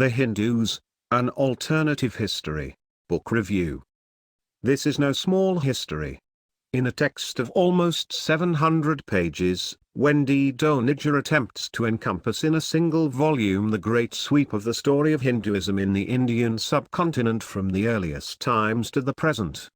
The Hindus, An Alternative History, Book Review. This is no small history. In a text of almost 700 pages, Wendy Doniger attempts to encompass in a single volume the great sweep of the story of Hinduism in the Indian subcontinent from the earliest times to the present.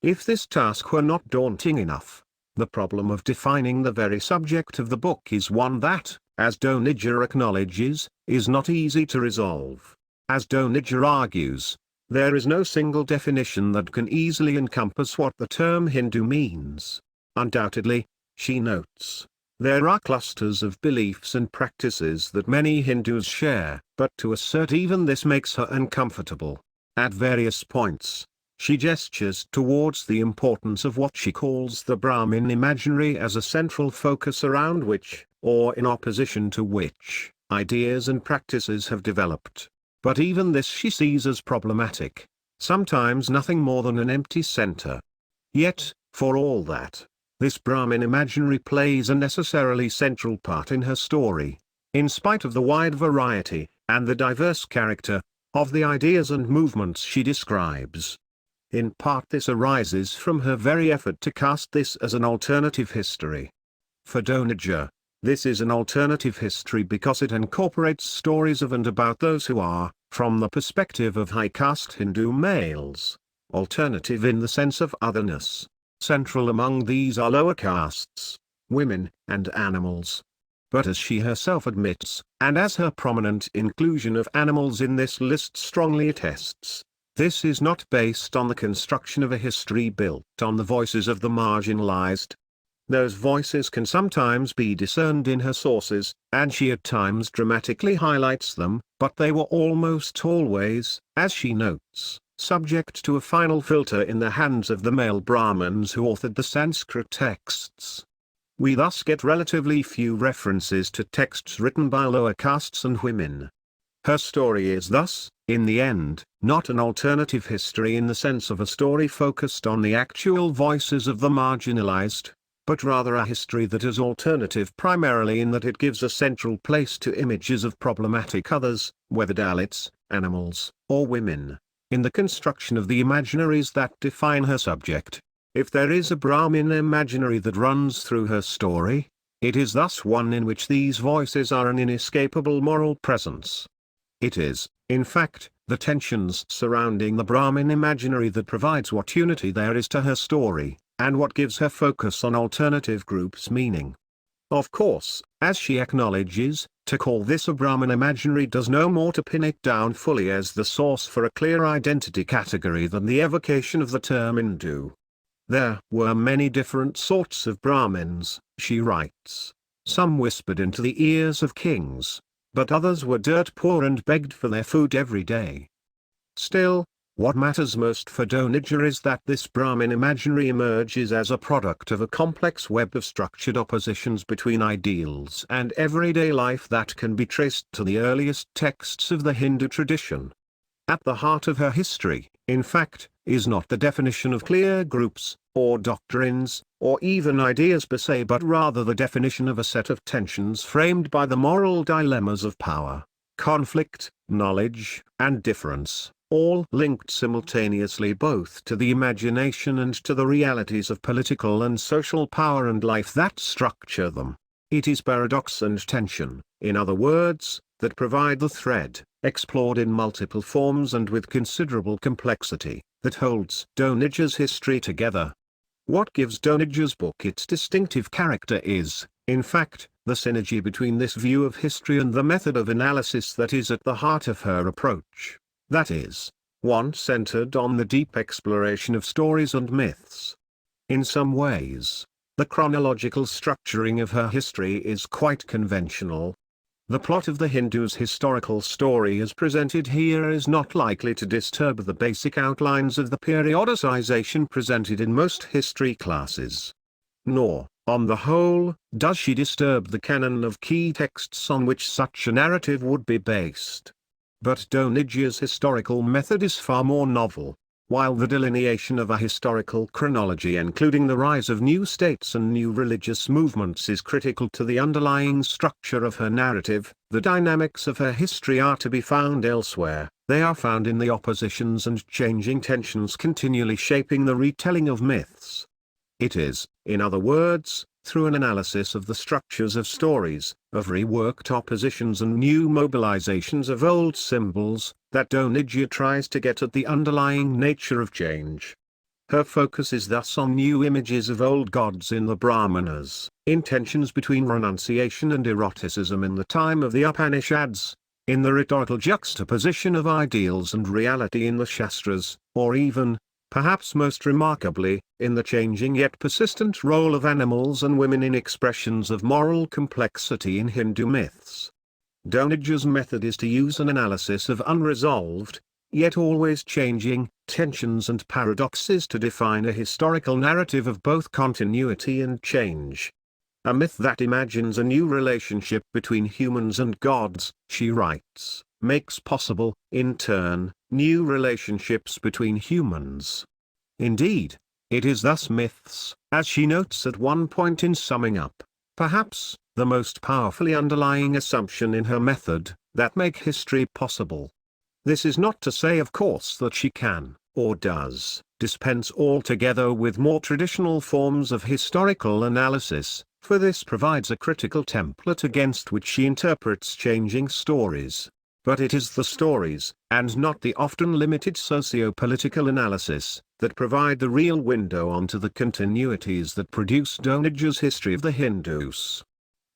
If this task were not daunting enough, the problem of defining the very subject of the book is one that, as Doniger acknowledges, is not easy to resolve. As Doniger argues, there is no single definition that can easily encompass what the term Hindu means. Undoubtedly, she notes, there are clusters of beliefs and practices that many Hindus share, but to assert even this makes her uncomfortable. At various points, she gestures towards the importance of what she calls the Brahmin imaginary as a central focus around which, or in opposition to which, ideas and practices have developed. But even this she sees as problematic, sometimes nothing more than an empty center. Yet, for all that, this Brahmin imaginary plays a necessarily central part in her story, in spite of the wide variety, and the diverse character, of the ideas and movements she describes. In part this arises from her very effort to cast this as an alternative history. For Doniger, this is an alternative history because it incorporates stories of and about those who are, from the perspective of high-caste Hindu males, alternative in the sense of otherness. Central among these are lower castes, women, and animals. But as she herself admits, and as her prominent inclusion of animals in this list strongly attests, this is not based on the construction of a history built on the voices of the marginalized. Those voices can sometimes be discerned in her sources, and she at times dramatically highlights them, but they were almost always, as she notes, subject to a final filter in the hands of the male Brahmins who authored the Sanskrit texts. We thus get relatively few references to texts written by lower castes and women. Her story is thus, in the end, not an alternative history in the sense of a story focused on the actual voices of the marginalized, but rather a history that is alternative primarily in that it gives a central place to images of problematic others, whether Dalits, animals, or women, in the construction of the imaginaries that define her subject. If there is a Brahmin imaginary that runs through her story, it is thus one in which these voices are an inescapable moral presence. It is, in fact, the tensions surrounding the Brahmin imaginary that provides what unity there is to her story, and what gives her focus on alternative groups meaning. Of course, as she acknowledges, to call this a Brahmin imaginary does no more to pin it down fully as the source for a clear identity category than the evocation of the term Hindu. There were many different sorts of Brahmins, she writes. Some whispered into the ears of kings, but others were dirt poor and begged for their food every day. Still, what matters most for Doniger is that this Brahmin imaginary emerges as a product of a complex web of structured oppositions between ideals and everyday life that can be traced to the earliest texts of the Hindu tradition. At the heart of her history, in fact, is not the definition of clear groups, or doctrines, or even ideas per se, but rather the definition of a set of tensions framed by the moral dilemmas of power, conflict, knowledge, and difference, all linked simultaneously both to the imagination and to the realities of political and social power and life that structure them. It is paradox and tension, in other words, that provide the thread, explored in multiple forms and with considerable complexity, that holds Doniger's history together. What gives Doniger's book its distinctive character is, in fact, the synergy between this view of history and the method of analysis that is at the heart of her approach. That is, one centered on the deep exploration of stories and myths. In some ways, the chronological structuring of her history is quite conventional. The plot of the Hindu's historical story as presented here is not likely to disturb the basic outlines of the periodicization presented in most history classes. Nor, on the whole, does she disturb the canon of key texts on which such a narrative would be based. But Doniger's historical method is far more novel. while the delineation of a historical chronology including the rise of new states and new religious movements is critical to the underlying structure of her narrative, the dynamics of her history are to be found elsewhere. They are found in the oppositions and changing tensions continually shaping the retelling of myths. It is, in other words, through an analysis of the structures of stories, of reworked oppositions and new mobilizations of old symbols, that Donija tries to get at the underlying nature of change. Her focus is thus on new images of old gods in the Brahmanas, in tensions between renunciation and eroticism in the time of the Upanishads, in the rhetorical juxtaposition of ideals and reality in the Shastras, or even, perhaps most remarkably, in the changing yet persistent role of animals and women in expressions of moral complexity in Hindu myths. Donija's method is to use an analysis of unresolved, yet always changing, tensions and paradoxes to define a historical narrative of both continuity and change. A myth that imagines a new relationship between humans and gods, she writes, makes possible, in turn, new relationships between humans. Indeed, it is thus myths, as she notes at one point in summing up, perhaps, the most powerfully underlying assumption in her method, that make history possible. This is not to say of course that she can, or does, dispense altogether with more traditional forms of historical analysis, for this provides a critical template against which she interprets changing stories. But it is the stories, and not the often limited socio-political analysis, that provide the real window onto the continuities that produce Donija's history of the Hindus.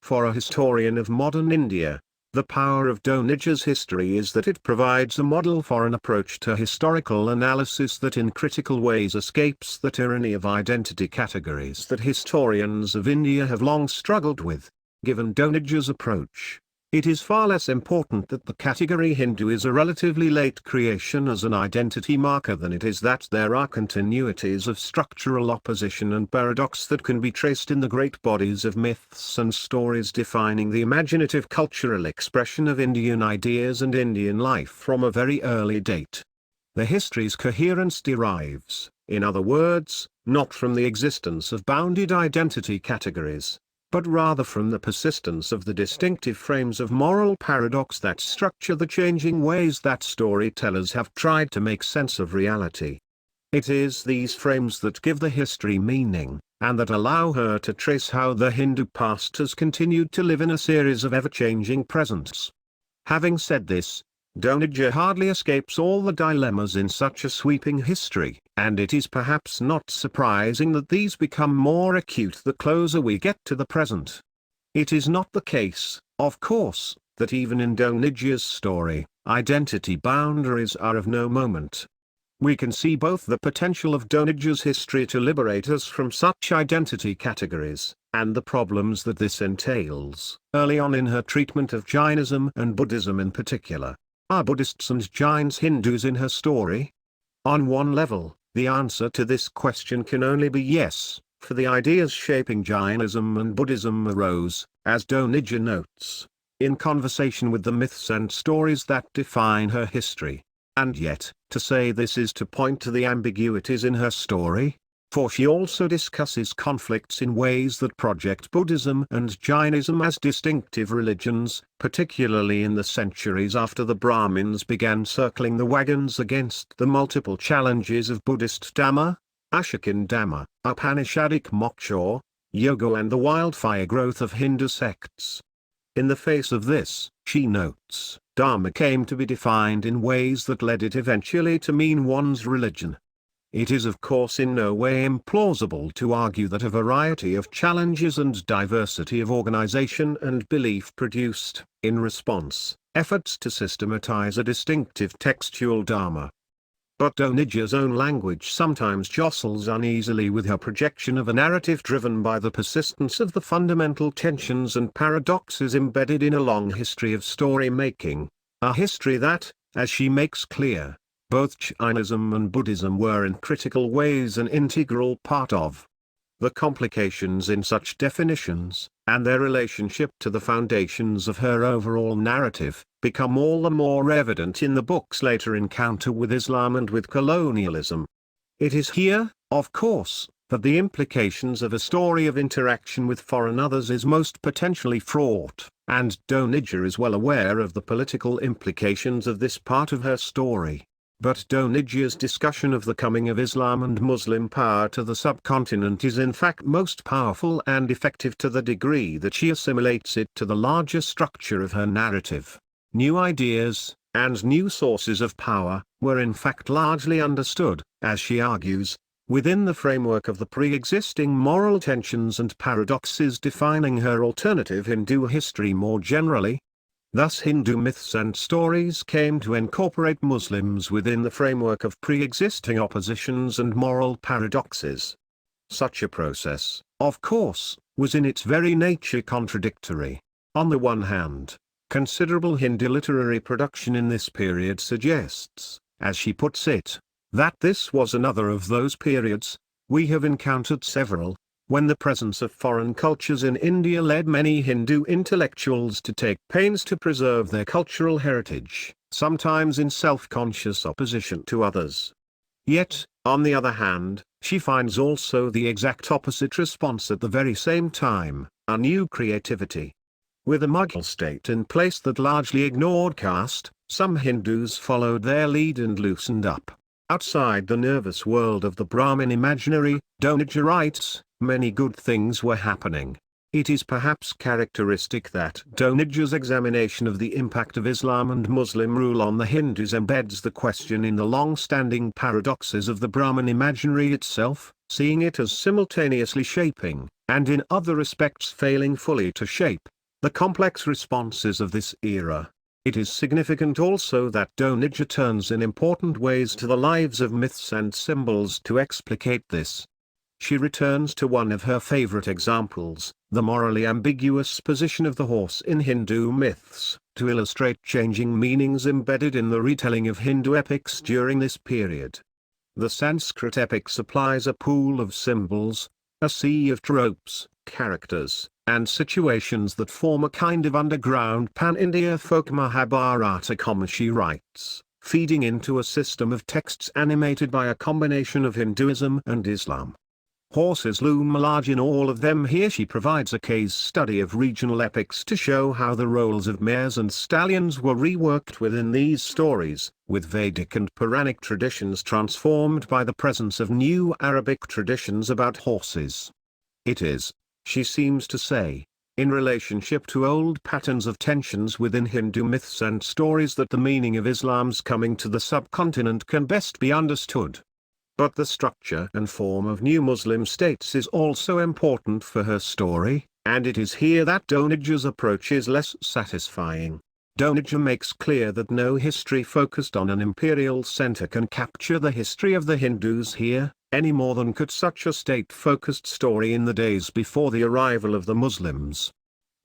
For a historian of modern India, the power of Donija's history is that it provides a model for an approach to historical analysis that in critical ways escapes the tyranny of identity categories that historians of India have long struggled with. Given Donija's approach, it is far less important that the category Hindu is a relatively late creation as an identity marker than it is that there are continuities of structural opposition and paradox that can be traced in the great bodies of myths and stories defining the imaginative cultural expression of Indian ideas and Indian life from a very early date. The history's coherence derives, in other words, not from the existence of bounded identity categories, but rather from the persistence of the distinctive frames of moral paradox that structure the changing ways that storytellers have tried to make sense of reality. It is these frames that give the history meaning, and that allow her to trace how the Hindu past has continued to live in a series of ever-changing presents. Having said this, Donija hardly escapes all the dilemmas in such a sweeping history, and it is perhaps not surprising that these become more acute the closer we get to the present. It is not the case, of course, that even in Donija's story, identity boundaries are of no moment. We can see both the potential of Donija's history to liberate us from such identity categories, and the problems that this entails, early on in her treatment of Jainism and Buddhism in particular. Are Buddhists and Jains Hindus in her story? On one level, the answer to this question can only be yes, for the ideas shaping Jainism and Buddhism arose, as Donija notes, in conversation with the myths and stories that define her history. And yet, to say this is to point to the ambiguities in her story, for she also discusses conflicts in ways that project Buddhism and Jainism as distinctive religions, particularly in the centuries after the Brahmins began circling the wagons against the multiple challenges of Buddhist Dhamma, Ashokan Dhamma, Upanishadic moksha, yoga and the wildfire growth of Hindu sects. In the face of this, she notes, Dharma came to be defined in ways that led it eventually to mean one's religion. It is of course in no way implausible to argue that a variety of challenges and diversity of organization and belief produced, in response, efforts to systematize a distinctive textual Dharma. But Donija's own language sometimes jostles uneasily with her projection of a narrative driven by the persistence of the fundamental tensions and paradoxes embedded in a long history of story-making, a history that, as she makes clear, both Jainism and Buddhism were in critical ways an integral part of. The complications in such definitions, and their relationship to the foundations of her overall narrative, become all the more evident in the book's later encounter with Islam and with colonialism. It is here, of course, that the implications of a story of interaction with foreign others is most potentially fraught, and Donija is well aware of the political implications of this part of her story. But Donija's discussion of the coming of Islam and Muslim power to the subcontinent is in fact most powerful and effective to the degree that she assimilates it to the larger structure of her narrative. New ideas, and new sources of power, were in fact largely understood, as she argues, within the framework of the pre-existing moral tensions and paradoxes defining her alternative Hindu history more generally. Thus Hindu myths and stories came to incorporate Muslims within the framework of pre-existing oppositions and moral paradoxes. Such a process, of course, was in its very nature contradictory. On the one hand, considerable Hindu literary production in this period suggests, as she puts it, that this was another of those periods, we have encountered several, when the presence of foreign cultures in India led many Hindu intellectuals to take pains to preserve their cultural heritage, sometimes in self-conscious opposition to others. Yet, on the other hand, she finds also the exact opposite response at the very same time, a new creativity. With a Mughal state in place that largely ignored caste, some Hindus followed their lead and loosened up. Outside the nervous world of the Brahmin imaginary, Donija writes, many good things were happening. It is perhaps characteristic that Donija's examination of the impact of Islam and Muslim rule on the Hindus embeds the question in the long-standing paradoxes of the Brahmin imaginary itself, seeing it as simultaneously shaping, and in other respects failing fully to shape, the complex responses of this era. It is significant also that Donija turns in important ways to the lives of myths and symbols to explicate this. She returns to one of her favorite examples, the morally ambiguous position of the horse in Hindu myths, to illustrate changing meanings embedded in the retelling of Hindu epics during this period. The Sanskrit epic supplies a pool of symbols, a sea of tropes, characters, and situations that form a kind of underground pan-India folk Mahabharata, she writes, feeding into a system of texts animated by a combination of Hinduism and Islam. Horses loom large in all of them. Here she provides a case study of regional epics to show how the roles of mares and stallions were reworked within these stories, with Vedic and Puranic traditions transformed by the presence of new Arabic traditions about horses. It is, she seems to say, in relationship to old patterns of tensions within Hindu myths and stories that the meaning of Islam's coming to the subcontinent can best be understood. But the structure and form of new Muslim states is also important for her story, and it is here that Donija's approach is less satisfying. Donija makes clear that no history focused on an imperial center can capture the history of the Hindus here, any more than could such a state-focused story in the days before the arrival of the Muslims.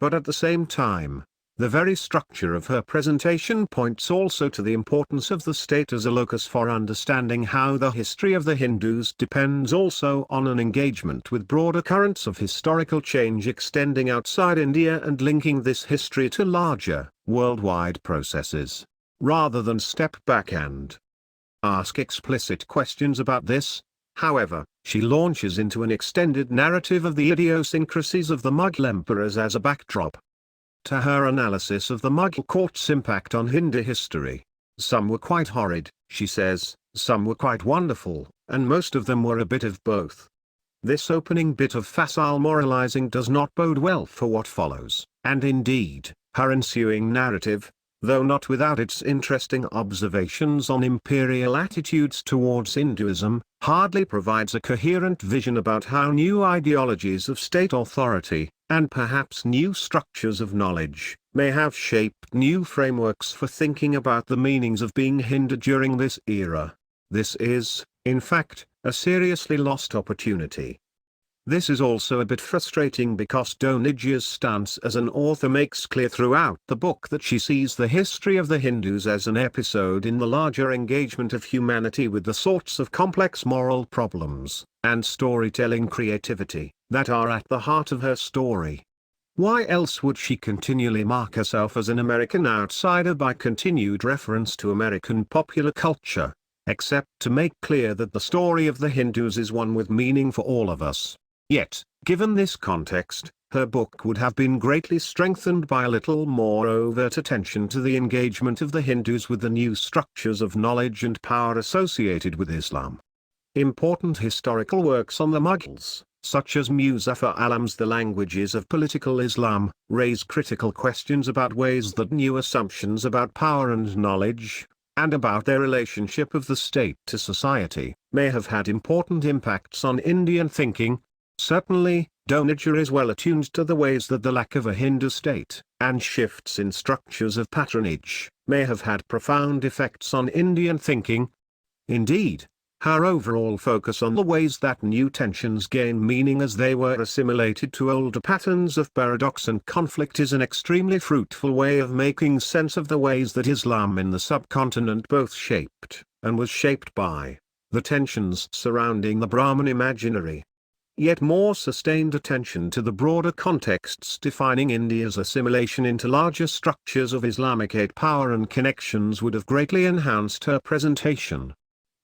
But at the same time, the very structure of her presentation points also to the importance of the state as a locus for understanding how the history of the Hindus depends also on an engagement with broader currents of historical change extending outside India and linking this history to larger, worldwide processes, rather than step back and ask explicit questions about this. However, she launches into an extended narrative of the idiosyncrasies of the Mughal emperors as a backdrop to her analysis of the Mughal court's impact on Hindu history. Some were quite horrid, she says, some were quite wonderful, and most of them were a bit of both. This opening bit of facile moralizing does not bode well for what follows, and indeed, her ensuing narrative, though not without its interesting observations on imperial attitudes towards Hinduism, hardly provides a coherent vision about how new ideologies of state authority, and perhaps new structures of knowledge, may have shaped new frameworks for thinking about the meanings of being Hindu during this era. This is, in fact, a seriously lost opportunity. This is also a bit frustrating because Donija's stance as an author makes clear throughout the book that she sees the history of the Hindus as an episode in the larger engagement of humanity with the sorts of complex moral problems and storytelling creativity that are at the heart of her story. Why else would she continually mark herself as an American outsider by continued reference to American popular culture, except to make clear that the story of the Hindus is one with meaning for all of us? Yet, given this context, her book would have been greatly strengthened by a little more overt attention to the engagement of the Hindus with the new structures of knowledge and power associated with Islam. Important historical works on the Mughals, such as Muzaffar Alam's The Languages of Political Islam, raise critical questions about ways that new assumptions about power and knowledge, and about their relationship of the state to society, may have had important impacts on Indian thinking. Certainly, Donija is well attuned to the ways that the lack of a Hindu state, and shifts in structures of patronage, may have had profound effects on Indian thinking. Indeed, her overall focus on the ways that new tensions gain meaning as they were assimilated to older patterns of paradox and conflict is an extremely fruitful way of making sense of the ways that Islam in the subcontinent both shaped, and was shaped by, the tensions surrounding the Brahman imaginary. Yet more sustained attention to the broader contexts defining India's assimilation into larger structures of Islamicate power and connections would have greatly enhanced her presentation.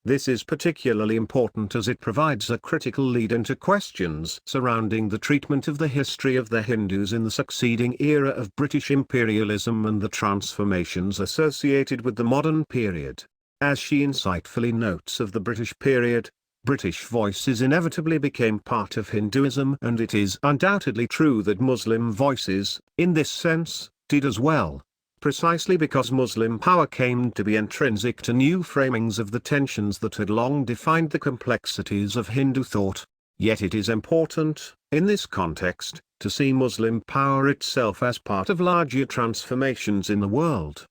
This is particularly important as it provides a critical lead into questions surrounding the treatment of the history of the Hindus in the succeeding era of British imperialism and the transformations associated with the modern period. As she insightfully notes of the British period, British voices inevitably became part of Hinduism, and it is undoubtedly true that Muslim voices, in this sense, did as well, precisely because Muslim power came to be intrinsic to new framings of the tensions that had long defined the complexities of Hindu thought. Yet it is important, in this context, to see Muslim power itself as part of larger transformations in the world.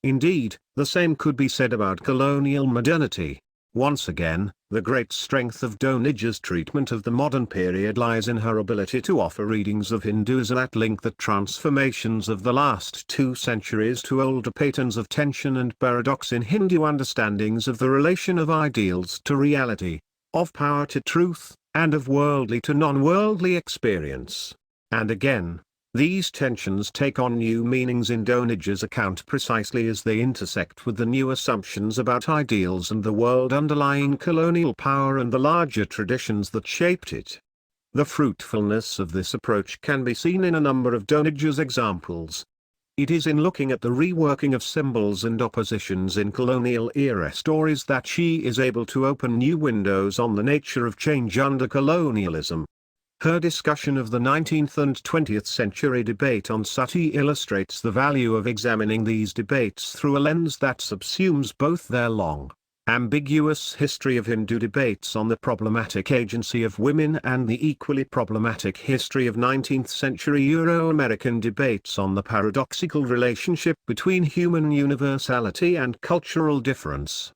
Indeed, the same could be said about colonial modernity. Once again, the great strength of Donija's treatment of the modern period lies in her ability to offer readings of Hinduism that link the transformations of the last 2 centuries to older patterns of tension and paradox in Hindu understandings of the relation of ideals to reality, of power to truth, and of worldly to non-worldly experience. And again, these tensions take on new meanings in Donija's account precisely as they intersect with the new assumptions about ideals and the world underlying colonial power and the larger traditions that shaped it. The fruitfulness of this approach can be seen in a number of Donija's examples. It is in looking at the reworking of symbols and oppositions in colonial-era stories that she is able to open new windows on the nature of change under colonialism. Her discussion of the 19th and 20th century debate on sati illustrates the value of examining these debates through a lens that subsumes both their long, ambiguous history of Hindu debates on the problematic agency of women and the equally problematic history of 19th century Euro-American debates on the paradoxical relationship between human universality and cultural difference.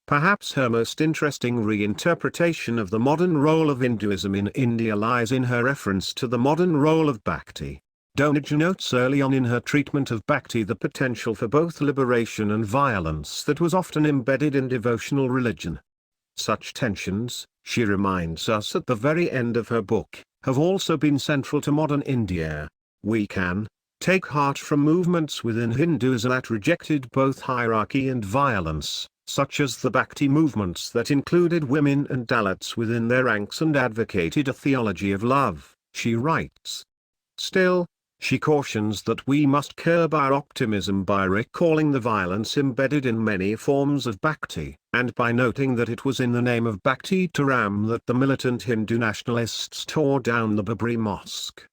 Perhaps her most interesting reinterpretation of the modern role of Hinduism in India lies in her reference to the modern role of Bhakti. Donija notes early on in her treatment of Bhakti the potential for both liberation and violence that was often embedded in devotional religion. Such tensions, she reminds us at the very end of her book, have also been central to modern India. We can take heart from movements within Hinduism that rejected both hierarchy and violence, such as the Bhakti movements that included women and Dalits within their ranks and advocated a theology of love, she writes. Still, she cautions that we must curb our optimism by recalling the violence embedded in many forms of Bhakti, and by noting that it was in the name of Bhakti Taram that the militant Hindu nationalists tore down the Babri Mosque.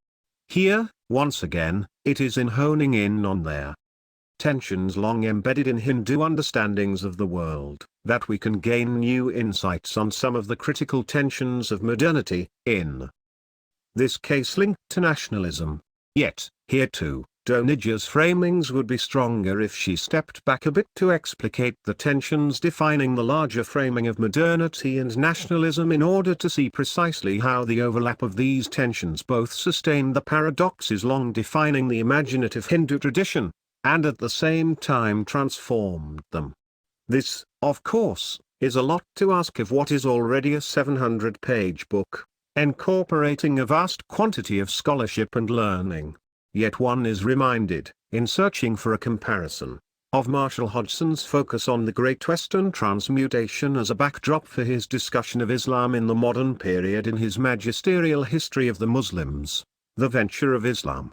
Here, once again, it is in honing in on their tensions long embedded in Hindu understandings of the world, that we can gain new insights on some of the critical tensions of modernity, in this case linked to nationalism. Yet, here too, Doniger's framings would be stronger if she stepped back a bit to explicate the tensions defining the larger framing of modernity and nationalism in order to see precisely how the overlap of these tensions both sustained the paradoxes long defining the imaginative Hindu tradition, and at the same time transformed them. This, of course, is a lot to ask of what is already a 700-page book, incorporating a vast quantity of scholarship and learning. Yet one is reminded, in searching for a comparison, of Marshall Hodgson's focus on the Great Western Transmutation as a backdrop for his discussion of Islam in the modern period in his magisterial History of the Muslims, The Venture of Islam.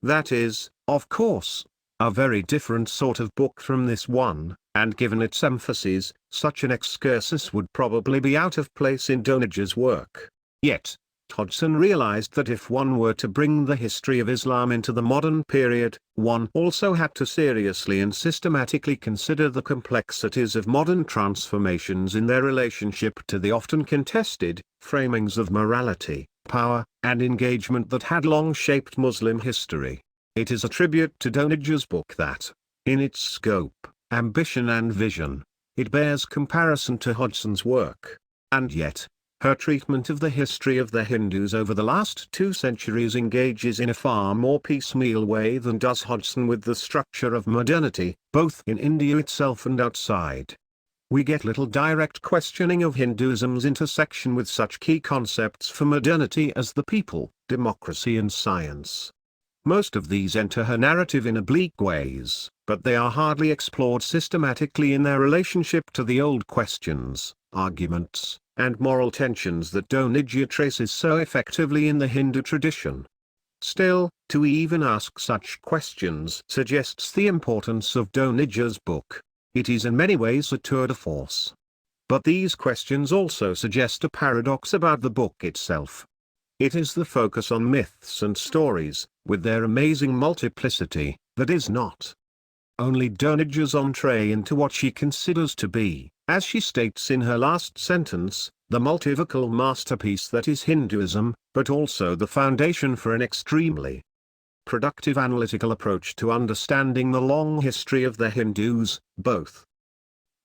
That is, of course, a very different sort of book from this one, and given its emphasis, such an excursus would probably be out of place in Doniger's work. Yet, Hodgson realized that if one were to bring the history of Islam into the modern period, one also had to seriously and systematically consider the complexities of modern transformations in their relationship to the often contested framings of morality, power, and engagement that had long shaped Muslim history. It is a tribute to Doniger's book that, in its scope, ambition and vision, it bears comparison to Hodgson's work. And yet, her treatment of the history of the Hindus over the last 2 centuries engages in a far more piecemeal way than does Hodgson with the structure of modernity, both in India itself and outside. We get little direct questioning of Hinduism's intersection with such key concepts for modernity as the people, democracy and science. Most of these enter her narrative in oblique ways, but they are hardly explored systematically in their relationship to the old questions, arguments, and moral tensions that Doniger traces so effectively in the Hindu tradition. Still, to even ask such questions suggests the importance of Doniger's book. It is in many ways a tour de force. But these questions also suggest a paradox about the book itself. It is the focus on myths and stories, with their amazing multiplicity, that is not only Doniger's entree into what she considers to be, as she states in her last sentence, the multivocal masterpiece that is Hinduism, but also the foundation for an extremely productive analytical approach to understanding the long history of the Hindus, both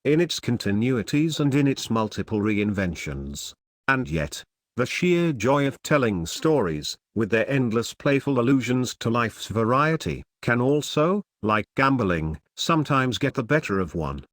in its continuities and in its multiple reinventions. And yet, the sheer joy of telling stories, with their endless playful allusions to life's variety, can also, like gambling, sometimes get the better of one.